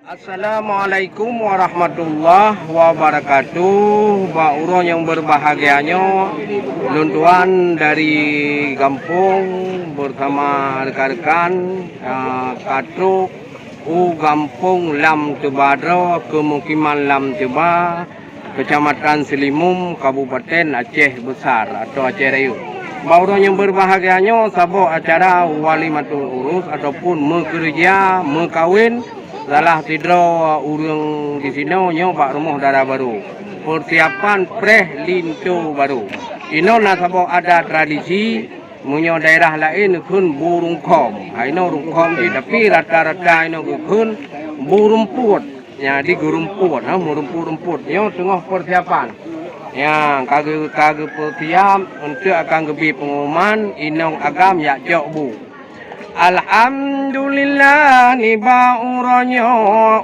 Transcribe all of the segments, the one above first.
Assalamualaikum warahmatullahi wabarakatuh. Bauron yang berbahagianya, luntuan dari kampung bersama rekan-rekan Katruk Kampung Lam Tebadro, Kemukiman Lam Teba, Kecamatan Selimum, Kabupaten Aceh Besar atau Aceh Rayu. Bauron yang berbahagianya, sabuk acara walimatul urus ataupun mekerja, mekawin, salah tidro urang di sini nyoba rumah darah baru. Persiapan preh lintu baru. Ino nasabo ada tradisi munyo daerah lain kun burung kom. Ino rungkom di tapi rata-rata ino kun burung put. Ya di gurumput, rumput. Yo tengah persiapan. Ya kage persiap untuk akan gebi pengumuman inong agam ya jok bu. Alhamdulillah ni bauronyo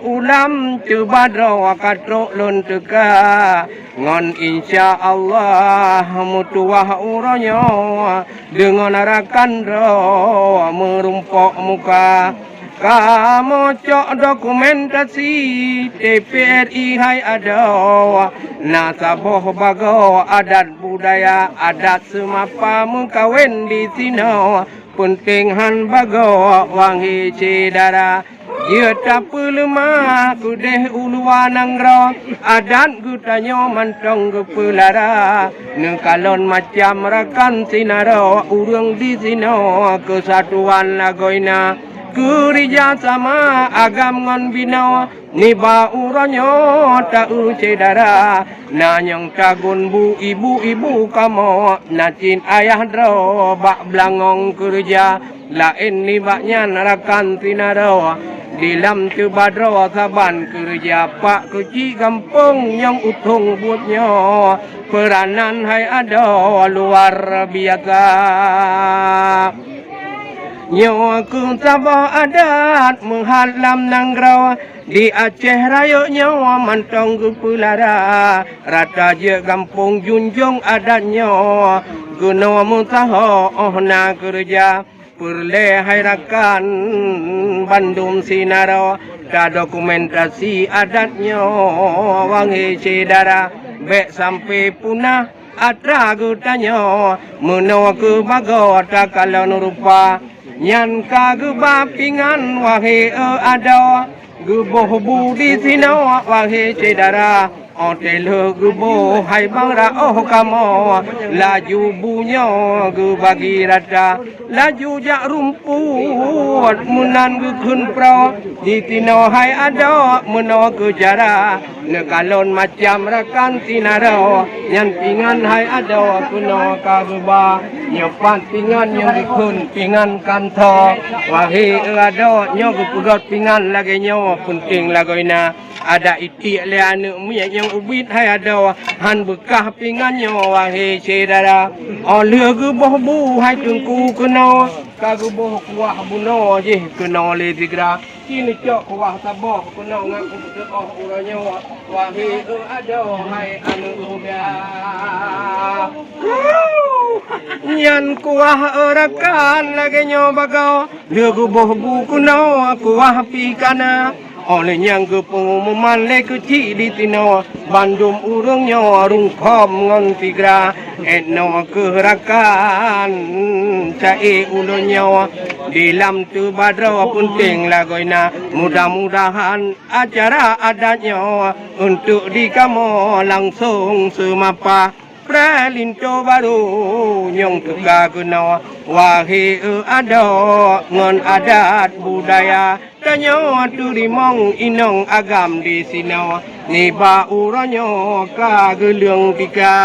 ulam Tebadro Katruk lun teka ngon insyaallah mutuah uronyo dengan arakan ro merumpok muka kamu cok dokumentasi TPRI hai ada nasaboh bago adat budaya adat semapa mengkawin di sini penting han bago wangi cedara dia tak lemah kudeh uluan angro adat gutanyo mantong gepelara nekalon macam rakan sinaro urang di sino kesatuan lagoina kerja sama agam ngon bina ni bauronyo tak cedara nanyong tagun bu ibu kamu nacin ayah dro bak blangong kerja lain ni baknya narakan tinaro di Lam Tebadro saban kerja pak keci kampung yang utung buatnya peranan hai ada luar biasa. Nyo ku sabah adat menghalam nangrau di Aceh Rayu nyawa mantong gepelara rata je kampung junjung adatnya guna mutaho na kerja perle hai rakan Bandung Sinaro ka dokumentasi adatnya wangi cedara bek sampai punah atra gutanya menawa ke bago ta kalau rupa nyan kage bapingan wahe ada geboh budi sino wahe cedara hotel geboh hai bangra kamo laju bunyo ge bagi rata laju jak rumput munan ge kun pro di tino hai ada meno ke jara nekalon macam rakan tinaro nyan pingan hai ada kuno kage ba nyopan pingan yang kun pingan kanto wahe ada nyo gepugot pingan lagi nyo penting lagoina ada itik le anu miak yang ubit hai ada han bekah pingannya wahe cedara oleh geboh bu hai tungku kena kagu boh kuah buno je kena le tigra kini cok kuah sabah kena ngaku betul uranya wahe ada hai anu uda nyan kuah rakan lagi nyobagau le geboh bu kena kuah pikana oleh yang ke pengumuman le kecil di tino Bandung urungnya rungkom ngon tigra etno kerakan cai ulunya di Lam Tebadro penting lagoina mudah-mudahan acara adatnya untuk di kamu langsung semapa prelinto baru nyong teka kena wahe ada ngon adat budaya tanyo turimong inong agam di sino ni bauronyo ka geulung tika